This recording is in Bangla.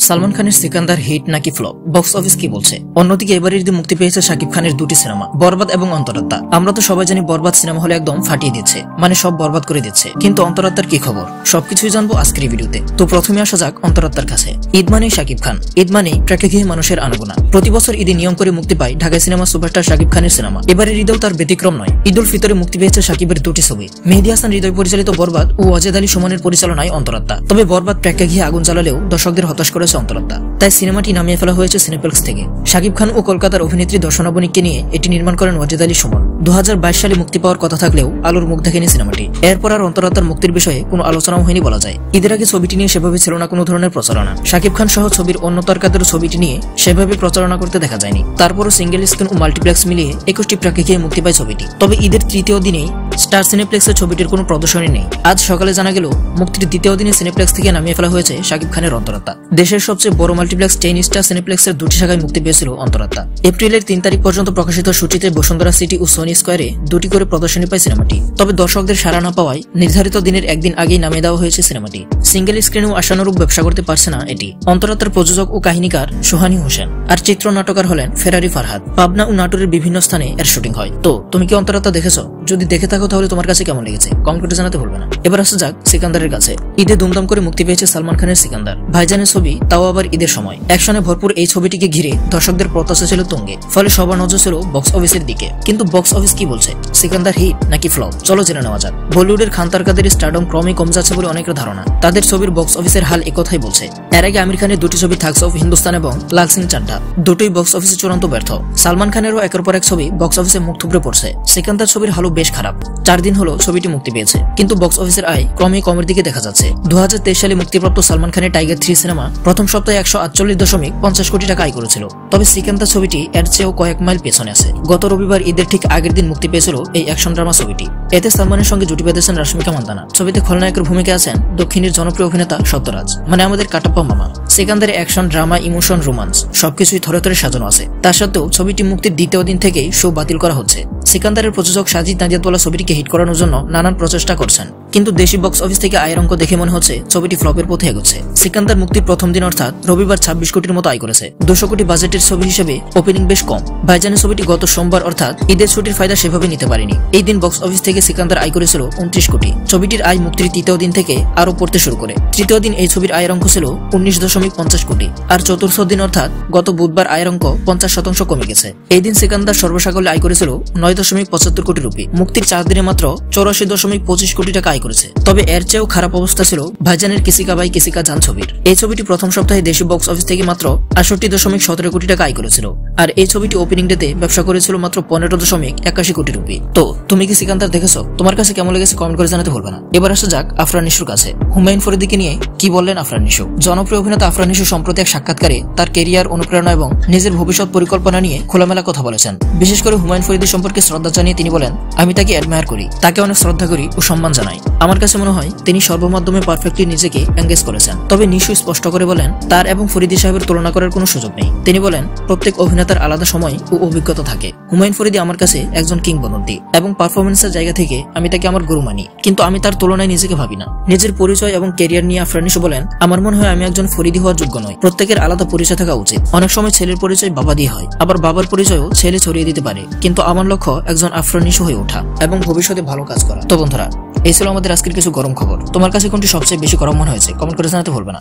সালমান খানের সিকান্দার হিট নাকি ফ্লপ, বক্স অফিস কি বলছে? অন্যদিকে এবারের ঈদে মুক্তি পেয়েছে শাকিব খানের দুটি সিনেমা, বরবাদ এবং অন্তরাত্মা। আমরা তো সবাই জানি বরবাদ সিনেমা হলে একদম ফাটিয়ে দিচ্ছে, মানে সব বরবাদ করে দিচ্ছে, কিন্তু অন্তরাত্মার কি খবর? সবকিছুই জানবো আজকের ভিডিওতে। তো প্রথমে আসা যাক অন্তরাত্মার কাছে। ঈদ মানেই শাকিব খান, ঈদ মানেই ট্র্যাকে ঘিরে মানুষের আনাগোনা। প্রতি বছর ঈদে নিয়ম করে মুক্তি পায় ঢাকায় সিনেমা সুপারস্টার শাকিব খানের সিনেমা। এবারের ঈদেও তার ব্যতিক্রম নয়। ঈদ উল ফিতরে মুক্তি পেয়েছে শাকিবের দুটি ছবি, মেহেদী হাসান হৃদয় পরিচালিত বরবাদ ও ওয়াজেদ আলী সুমনের পরিচালনায় অন্তরাত্মা। তবে বরবাদ ট্র্যাকে ঘিরে আগুন জ্বালালেও দর্শকদের হতাশ করেছে অন্তরাত্মা, তাই সিনেমাটি নামিয়ে ফেলা হয়েছে সিনেপ্লেক্স থেকে। শাকিব খান ও কলকাতার অভিনেত্রী দর্শনা বণিককে নিয়ে এটি নির্মাণ করেন ওয়াজেদ আলী সুমন। 2022 সালে মুক্তি পাওয়ার কথা থাকলেও আলোর মুখ দেখেনি সিনেমাটি। এরপর আর অন্তরাত্মার মুক্তির বিষয়ে কোনো আলোচনাও হয়নি বলা যায়। ঈদের আগে ছবিটি নিয়ে সেভাবে ছিল না কোনো ধরনের প্রচারণা। শাকিব খান সহ ছবির অন্য তারকাদের ছবিটি নিয়ে সেভাবে প্রচারণা করতে দেখা যায়নি। তারপরও সিঙ্গেল স্ক্রিন ও মাল্টিপ্লেক্স মিলিয়ে 21টি ট্র্যাকে ঘিরে মুক্তি পায় ছবিটি। তবে ঈদের তৃতীয় দিনেই স্টার সিনেপ্লেক্সে ছবিটির কোনো প্রদর্শনী নেই। আজ সকালে জানা গেল মুক্তির দ্বিতীয় দিনে সিনেপ্লেক্স থেকে নামিয়ে ফেলা হয়েছে শাকিব খানের অন্তরাত্মা। দেশের সবচেয়ে বড় মাল্টিপ্লেক্স 10 স্টার সিনেপ্লেক্সের দুটি শাখায় মুক্তি পেয়েছিল অন্তরাত্মা। এপ্রিলের 3 তারিখ পর্যন্ত প্রকাশিত সূচিতে বসুন্ধরা সিটি ও সোনি স্কয়ারে দুটি করে প্রদর্শনী পায় সিনেমাটি। তবে দর্শকদের সাড়া না পাওয়ায় নির্ধারিত দিনের একদিন আগেই নামিয়ে দেওয়া হয়েছে সিনেমাটি। সিঙ্গেল স্ক্রিনেও আশানুরূপ ব্যবসা করতে পারছে না এটি। অন্তরাত্মার প্রযোজক ও কাহিনীকার সোহানী হোসেন, আর চিত্রনাট্যকার হলেন ফেরারি ফারহাদ। পাবনা ও নাটোরের বিভিন্ন স্থানে এর শুটিং হয়। তো তুমি কি অন্তরাত্মা দেখেছো? যদি দেখে থাকো তাহলে তোমার কাছে কেমন লেগেছে কমেন্ট করে জানাতে ভুলবে না। এবার আসা যাক সিকান্দারের কাছে। ঈদে দুমদাম করে মুক্তি পেয়েছে সালমান খানের সিকান্দার। ভাইজানের ছবি, তাও আবার ঈদের সময়। অ্যাকশনে ভরপুর এই ছবিটিকে ঘিরে দর্শকদের প্রত্যাশা ছিল তুঙ্গে, ফলে সবার নজর ছিল বক্স অফিসের দিকে। কিন্তু বক্স অফিস কি বলছে? সিকান্দার হিট নাকি ফ্লপ? চলো জেনে নেওয়া যাক। বলিউডের খান তারকাদের স্টারডম ক্রমে কমে যাচ্ছে বলে অনেকের ধারণা। তাদের ছবির বক্স অফিসের হাল একথাই বলছে। এর আগে আমির খানের দুটি ছবি থাগস অফ হিন্দুস্তান এবং লাল সিং চাড্ডা, দুটোই বক্স অফিসে চূড়ান্ত ব্যর্থ। সালমান খানেরও একের পর এক ছবি বক্স অফিসে মুখ থুবড়ে পড়ছে। সিকান্দার ছবির হালও বেশ খারাপ। 4 দিন হলো ছবিটি মুক্তি পেয়েছে, কিন্তু বক্স অফিসের আয় ক্রমে কমের দিকে দেখা যাচ্ছে। 2023 সালে মুক্তিপ্রাপ্ত সালমান খানের টাইগার 3 সিনেমা প্রথম সপ্তাহে 148.50 কোটি টাকা আয় করেছিল। তবে সিকান্দার ছবিটি এর চেয়েও কয়েক মাইল পেছনে আছে। গত রবিবার ঈদের ঠিক আগের দিন মুক্তি পেয়েছিল এই অ্যাকশন ড্রামা ছবিটি। এতে সালমানের সঙ্গে জুটি বেঁধেছেন রাশমিকা মান্দানা। ছবিতে খলনায়কের ভূমিকায় আছেন দক্ষিণের জনপ্রিয় অভিনেতা সত্যরাজ, মানে আমাদের কাটাপ্পা মামা। সিকান্দারে অ্যাকশন, ড্রামা, ইমোশন, রোমান্স সবকিছুই থরে থরে সাজানো আছে। তার সত্ত্বেও ছবিটি মুক্তির দ্বিতীয় দিন থেকেই শো বাতিল করা হচ্ছে। সিকান্দারের প্রযোজক সাজিদ নাদিয়াদওয়ালা ছবিটিকে হিট করানোর জন্য নানান প্রচেষ্টা করছেন, কিন্তু দেশি বক্স অফিস থেকে আয়ের অঙ্ক দেখে মনে হচ্ছে ছবিটি ফ্লপের পথে এগোচ্ছে। সিকান্দার মুক্তির প্রথম দিন অর্থাৎ রবিবার 26 কোটির মতো আয় করেছে। 200 কোটি বাজেটের ছবি হিসেবে ওপেনিং বেশ কম। ভাইজানের ছবিটি গত সোমবার অর্থাৎ ঈদের ছুটির ফায়দা সেভাবে নিতে পারেনি। এই দিন বক্স অফিস থেকে সিকান্দার আয় করেছিল 29 কোটি। ছবিটির আয় মুক্তির তৃতীয় দিন থেকে আরো পড়তে শুরু করে। তৃতীয় দিন এই ছবির আয়ের অঙ্ক ছিল 19.50 কোটি, আর চতুর্থ দিন অর্থাৎ গত বুধবার আয়ের অঙ্ক 50% কমে গেছে। এই দিন সিকান্দার সর্বসাকল্যে আয় করেছিল 9.75 কোটি রুপি। মুক্তির 4 দিনে মাত্র 84.25 কোটি টাকা আয় করেছে। তবে এর চেয়েও খারাপ অবস্থা ছিল ভাইজানের কিসিকা বাই কিসিকা জান ছবির। এই ছবিটি প্রথম সপ্তাহে দেশি বক্স অফিস থেকে মাত্র 68.17 কোটি টাকা আয় করেছিল, আর এই ছবিটি ওপেনিং ডেতে ব্যবসা করেছিল মাত্র 15.81 কোটি রুপি। তো তুমি কি সিকান্দার দেখেছো? তোমার কাছে কেমন লেগেছে কমেন্ট করে জানাতে ভুলবে না। এবার আসা যাক আফরান নিশোর কাছে। হুমায়ুন ফরিদিকে নিয়ে কি বললেন আফরান নিশো? জনপ্রিয় অভিনেতা আফরান নিশো সম্প্রতি এক সাক্ষাৎকারে তার কেরিয়ার, অনুপ্রেরণা এবং নিজের ভবিষ্যৎ পরিকল্পনা নিয়ে খোলামেলা কথা বলেছেন। বিশেষ করে হুমায়ুন ফরিদি সম্পর্কে শ্রদ্ধা জানিয়ে তিনি বলেন, আমি তাকে অ্যাডমায়ার করি, তাকে অনেক শ্রদ্ধা করি ও সম্মান জানাই। আমার কাছে মনে হয় তিনি সর্বমাধ্যমে পারফেক্টলি নিজেকে এঙ্গেজ করেছেন। তবে নিশো স্পষ্ট করে বলেন, তার এবং ফরিদি সাহেবের তুলনা করার কোনো সুযোগ নেই। তিনি বলেন, প্রত্যেক অভিনেতার আলাদা সময় ও অভিজ্ঞতা থাকে। হুমায়ুন ফরিদি আমার কাছে একজন কিংবদন্তি এবং পারফরমেন্সের জায়গা থেকে আমি তাকে আমার গুরু মানি, কিন্তু আমি তার তুলনায় নিজেকে ভাবি না। নিজের পরিচয় এবং ক্যারিয়ার নিয়ে আফরান নিশো বলেন, আমার মনে হয় আমি একজন ফরিদি হওয়ার যোগ্য নয়। প্রত্যেকের আলাদা পরিচয় থাকা উচিত। অনেক সময় ছেলের পরিচয় বাবা দিয়ে হয়, আবার বাবার পরিচয়ও ছেলে ছড়িয়ে দিতে পারে, কিন্তু আমার লক্ষ্য একজন আফরান নিশো হয়ে ওঠা এবং ভবিষ্যতে ভালো কাজ করা। তো বন্ধুরা, এই ছিল আমাদের আজকের কিছু গরম খবর। তোমার কাছে কোনটি সবচেয়ে বেশি গরম মনে হয়েছে কমেন্ট করে জানাতে ভুলবে না।